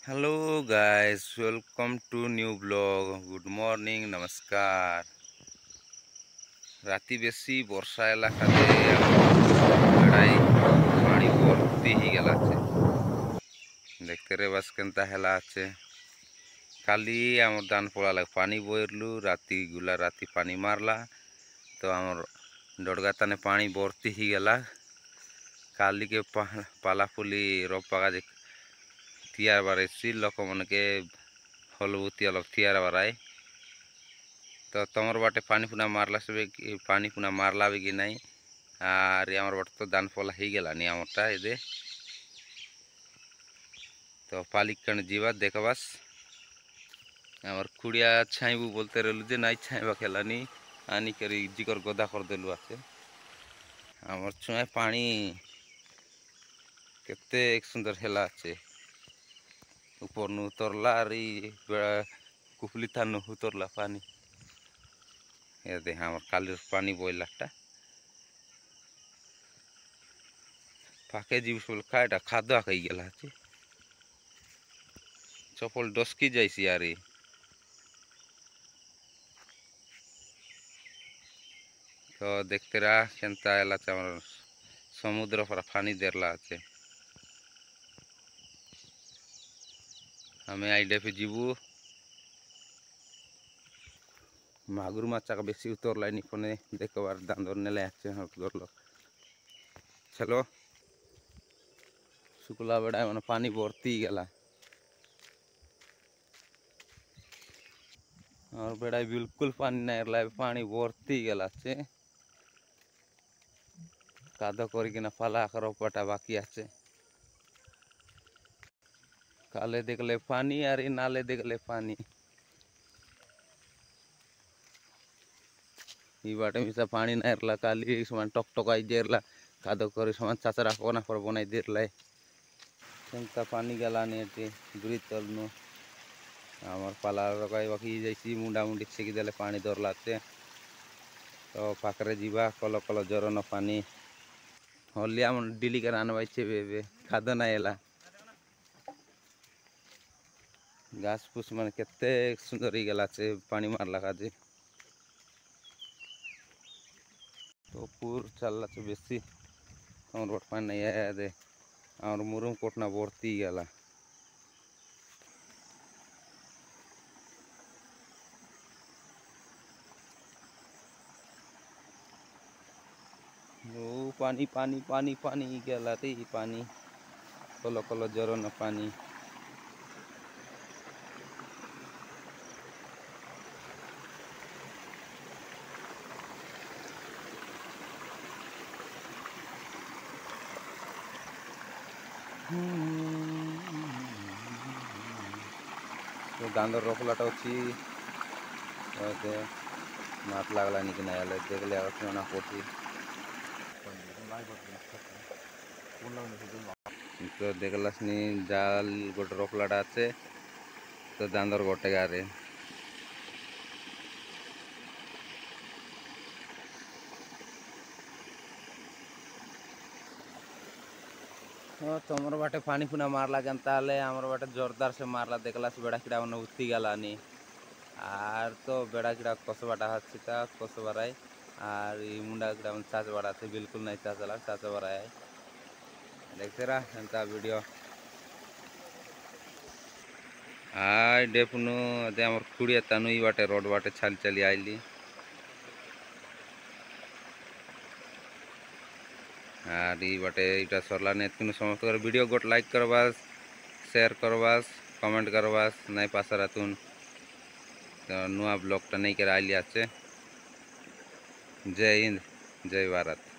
Hello guys, welcome to new blog. Good morning, नमस्कार। राति बेसी वर्षा इलाका बेड़ाई पानी भर्ती ही गला देखते रे बस केनता हेला आछे। काली आमर दान पड़ा लग पानी बोरलु राति गुला राति पानी मारला तो आमर डोडगा ताने पानी भर्ती ही गला। काली के पाला फुली रोपा तियार बारे लोक मन के हलबुती अलग तियार बाराय तो तमर बाटे पानी पुना मारला से पानी पुना मारला भी कि नहीं। आर आमर बाटे तो दान पला ही गला नी आमरटा एदे तो पालिक कण जीवा देखबास आमर खुड़िया छाइबू बोलते रहलु जे नाई छाइबा खेलानी आनी करी जिकर गदा कर देलु आछे। आमर छुए पानी केते एक सुंदर हेला आछे ऊपर नु उतरला आरी कुफली थानु उतरला पानी ये दे हमर काली पानी बोइलाटा फाके जीव सब काटा खादुआ कई गेला छी चपल डसकी जाइसी यारी तो देखते रहा केनता एला हमर समुद्र पर पानी देरला आछे। हमें आइडे पे जीवू मागुर माचा का बेसी उतरला नी कोने देखबार दांदर नेले आछे उतरलो चलो शुक्ला बेड़ा मन पानी भर्ती गला और बेड़ा बिल्कुल पानी नहीं रहा पानी भर्ती गला से कादो करकिना पाला रोपाटा बाकी आछे। काले देखले पानी और नाले देखले पानी ई बाटे मिसा पानी नहीं रहा काली समान टकटकाई देरला कादो कर समान चाचरा कोना पर बनाई देरला केनता पानी गला नहीं ब्रिज तलनु आमर पाला रकाई बाकी जैसी मुंडा मुंडी छेकी देले पानी दरलाते तो पाखरे जीवा कल कल जरन पानी हलिया मन डिली कर आनबाई छे खादो ना एला घास फूस मन केते सुंदर ही गला से पानी मारला काजे तो पूर चलला से बेसी हमर बट पानी नहीं आया दे और मुरुम कोटना भर्ती गला ओ पानी पानी पानी पानी गला रे पानी कलो कलो जरन पानी तो दांदर रोकलाटा अच्छी मात लागला नहीं कि नहीं देखले आना पड़ी तो देखलास नहीं जाल गोटे रोकलाटा आछे तो दांदर गोटे गारे हाँ तुमर बाटे पानी पुना मारला केनता आमर बाटे जोरदार से मारला देखला से बेड़ा किड़ा मन उठी गला नी आर तो बेड़ा किड़ा कसबाटा हाथ कसबाराय और मुंडा किड़ा मन चाच बाड़ा थे बिल्कुल नहीं चाचला चाच बाराय देखते रहा एंता वीडियो आय डेपनु अदे आमर खुड़िया तानु ई बाटे रोड बाटे छाली चली आइली और ई बाटे इटा सरला ने तुनु समस्त कर वीडियो गोट लाइक करबास शेयर करबास कमेंट करबास नहीं पासरा तुन तो नुआ ब्लॉग टा नहीं कर आइली आछे। जय हिंद जय भारत।